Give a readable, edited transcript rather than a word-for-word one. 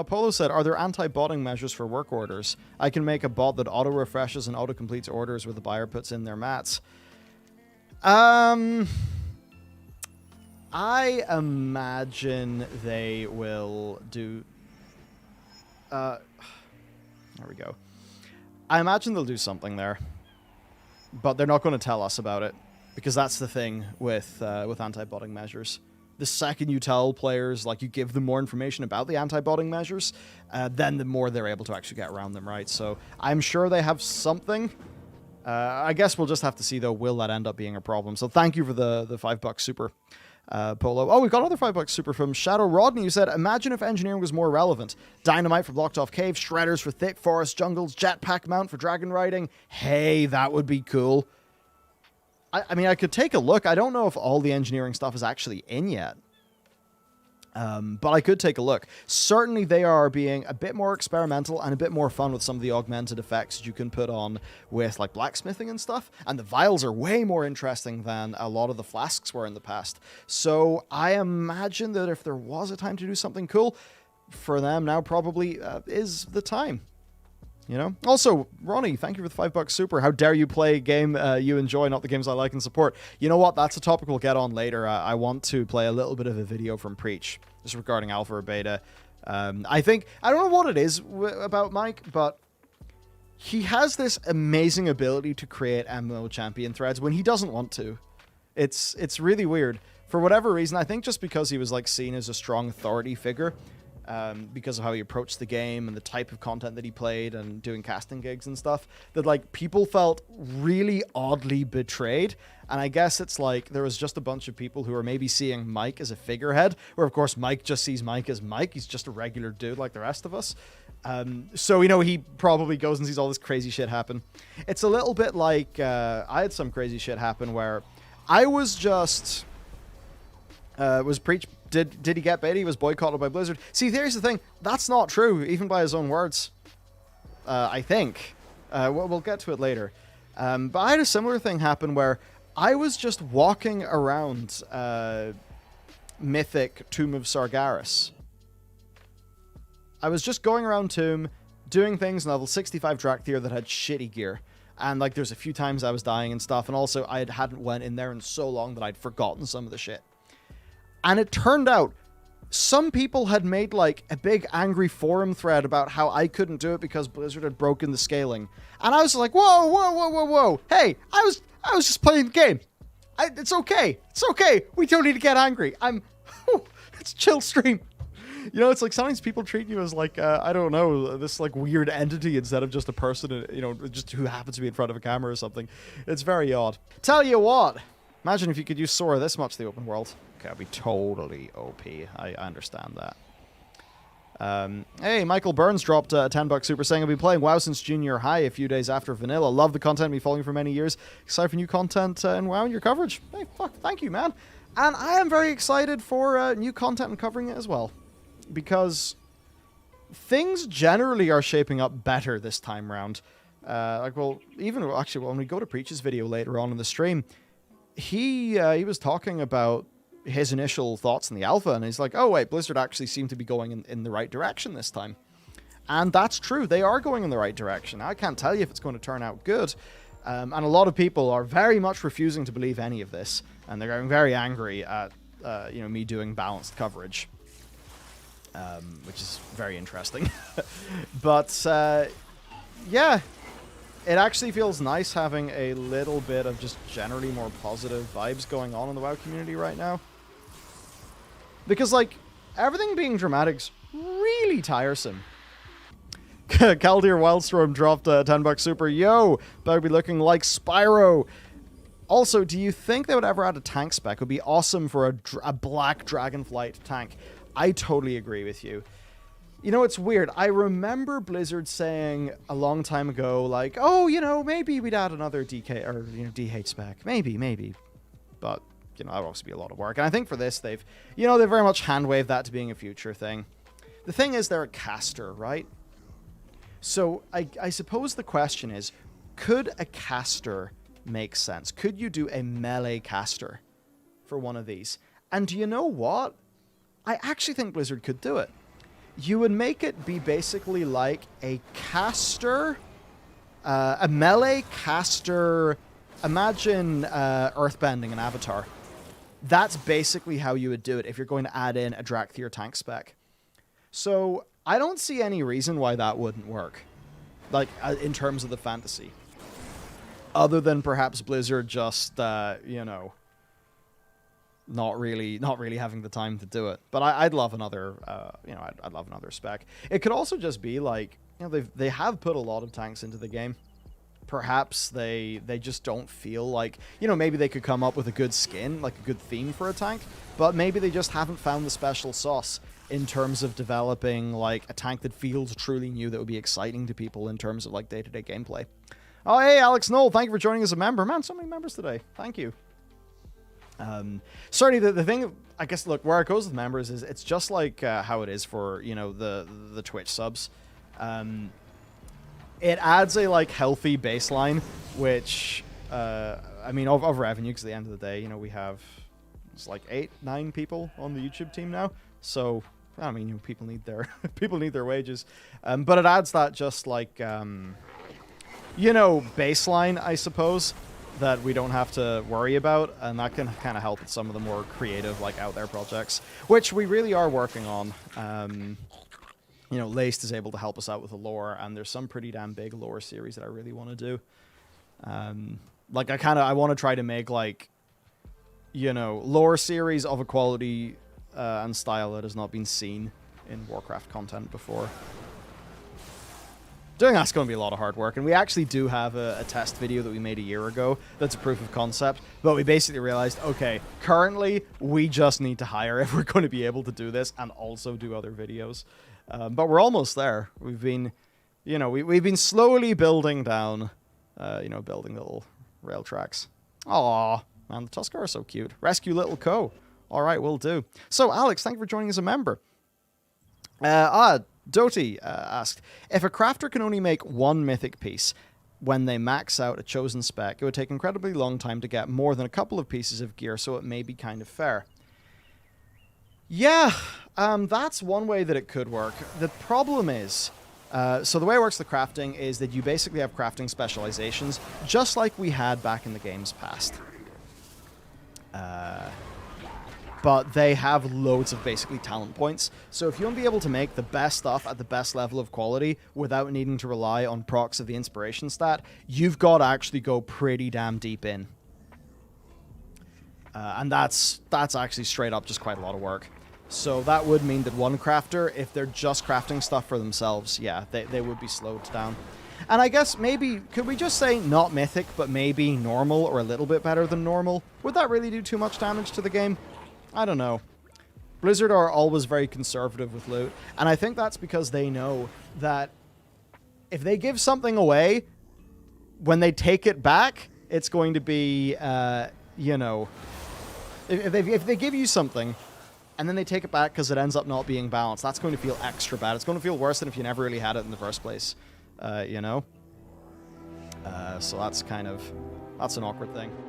Polo said, are there anti-botting measures for work orders? I can make a bot that auto-refreshes and auto-completes orders where the buyer puts in their mats. I imagine they will do... there we go. I imagine they'll do something there. But they're not going to tell us about it. Because that's the thing with anti-botting measures. The second you tell players, like, you give them more information about the anti-botting measures, then the more they're able to actually get around them, right? So I'm sure they have something. I guess we'll just have to see, though, will that end up being a problem? So thank you for the $5 super, Polo. Oh, we've got another $5 super from Shadow Rodney, who said, imagine if engineering was more relevant. Dynamite for blocked off caves, shredders for thick forest jungles, jetpack mount for dragon riding. Hey, that would be cool. I mean, I could take a look. I don't know if all the engineering stuff is actually in yet. But I could take a look. Certainly they are being a bit more experimental and a bit more fun with some of the augmented effects that you can put on with, like, blacksmithing and stuff. And the vials are way more interesting than a lot of the flasks were in the past. So I imagine that if there was a time to do something cool, for them now probably is the time. You know? Also, Ronnie, thank you for the $5 super. How dare you play a game you enjoy, not the games I like and support. You know what? That's a topic we'll get on later. I want to play a little bit of a video from Preach, just regarding alpha or beta. I don't know what it is about Mike, but he has this amazing ability to create MMO champion threads when he doesn't want to. It's really weird. For whatever reason, I think just because he was, like, seen as a strong authority figure, because of how he approached the game and the type of content that he played and doing casting gigs and stuff, that, like, people felt really oddly betrayed. And I guess it's like there was just a bunch of people who are maybe seeing Mike as a figurehead, where, of course, Mike just sees Mike as Mike. He's just a regular dude like the rest of us. So, you know, he probably goes and sees all this crazy shit happen. It's a little bit like I had some crazy shit happen where I was just... Did he get beta? He was boycotted by Blizzard. See, here's the thing. That's not true, even by his own words. I think. We'll get to it later. But I had a similar thing happen where I was just walking around Mythic Tomb of Sargeras. I was just going around Tomb, doing things in level 65 Dracthyr that had shitty gear. And, like, there's a few times I was dying and stuff, and also I hadn't went in there in so long that I'd forgotten some of the shit. And it turned out some people had made, like, a big angry forum thread about how I couldn't do it because Blizzard had broken the scaling. And I was like, whoa, whoa, whoa, whoa, whoa. Hey, I was just playing the game. It's okay. It's okay. We don't need to get angry. It's a chill stream. You know, it's like sometimes people treat you as, like, I don't know, this, like, weird entity instead of just a person, you know, just who happens to be in front of a camera or something. It's very odd. Tell you what. Imagine if you could use Sora this much in the open world. Okay, I'd be totally OP. I understand that. Hey, Michael Burns dropped a $10 super saying, I've been playing WoW since junior high a few days after vanilla. Love the content, been following for many years. Excited for new content in WoW and your coverage. Hey, thank you, man. And I am very excited for new content and covering it as well. Because things generally are shaping up better this time round. When we go to Preach's video later on in the stream, he was talking about his initial thoughts in the alpha, and he's like, oh wait, Blizzard actually seemed to be going in the right direction this time. And that's true, they are going in the right direction. I can't tell you if it's going to turn out good. And a lot of people are very much refusing to believe any of this, and they're getting very angry at me doing balanced coverage. Which is very interesting. But yeah, it actually feels nice having a little bit of just generally more positive vibes going on in the WoW community right now. Because, like, everything being dramatic's really tiresome. Kaldir Wildstorm dropped a $10 super. Yo, better be looking like Spyro. Also, do you think they would ever add a tank spec? It would be awesome for a black Dragonflight tank. I totally agree with you. You know, it's weird. I remember Blizzard saying a long time ago, like, oh, you know, maybe we'd add another DK or, you know, DH spec. Maybe. But, you know, that would also be a lot of work. And I think for this, they've very much hand-waved that to being a future thing. The thing is, they're a caster, right? So I suppose the question is, could a caster make sense? Could you do a melee caster for one of these? And do you know what? I actually think Blizzard could do it. you would make it be basically like a caster, a melee caster. Imagine earthbending an avatar. That's basically how you would do it if you're going to add in a Dracthyr tank spec. So I don't see any reason why that wouldn't work, like in terms of the fantasy, other than perhaps Blizzard just you know, not really having the time to do it. But I'd love another you know, I'd love another spec. It could also just be like, you know, they have put a lot of tanks into the game. Perhaps they just don't feel like, you know, maybe they could come up with a good skin, like a good theme for a tank, but maybe they just haven't found the special sauce in terms of developing like a tank that feels truly new, that would be exciting to people in terms of like day-to-day gameplay. Oh, hey, Alex Knoll, thank you for joining as a member. Man, so many members today. Thank you. Sorry, the thing, I guess, look, where it goes with members is it's just like how it is for, you know, the Twitch subs. It adds a, like, healthy baseline, which, I mean, of revenue, because at the end of the day, you know, we have, it's like 8, 9 people on the YouTube team now, so, I mean, you know, people need their, people need their wages, but it adds that just, like, you know, baseline, I suppose, that we don't have to worry about, and that can kind of help with some of the more creative, like, out there projects, which we really are working on. You know, Laced is able to help us out with the lore, and there's some pretty damn big lore series that I really want to do. Like, I want to try to make, like, you know, lore series of a quality and style that has not been seen in Warcraft content before. Doing that's going to be a lot of hard work, and we actually do have a test video that we made a year ago that's a proof of concept, but we basically realized, okay, currently, we just need to hire if we're going to be able to do this and also do other videos. But we're almost there. We've been, you know, we've been slowly building down, you know, building little rail tracks. Aw, man, the Tuskar are so cute. Rescue Little Co. All right, will do. So, Alex, thank you for joining as a member. Doty asked, if a crafter can only make one mythic piece when they max out a chosen spec, it would take an incredibly long time to get more than a couple of pieces of gear, so it may be kind of fair. Yeah, that's one way that it could work. The problem is, so the way it works the crafting is that you basically have crafting specializations, just like we had back in the games past. But they have loads of basically talent points. So if you want to be able to make the best stuff at the best level of quality without needing to rely on procs of the inspiration stat, you've got to actually go pretty damn deep in. And that's actually straight up just quite a lot of work. So that would mean that one crafter, if they're just crafting stuff for themselves, yeah, they would be slowed down. And I guess maybe, could we just say not mythic, but maybe normal or a little bit better than normal? Would that really do too much damage to the game? I don't know. Blizzard are always very conservative with loot, and I think that's because they know that if they give something away, when they take it back, it's going to be, you know, if they give you something, and then they take it back because it ends up not being balanced, that's going to feel extra bad. It's going to feel worse than if you never really had it in the first place, you know? So that's kind of, that's an awkward thing.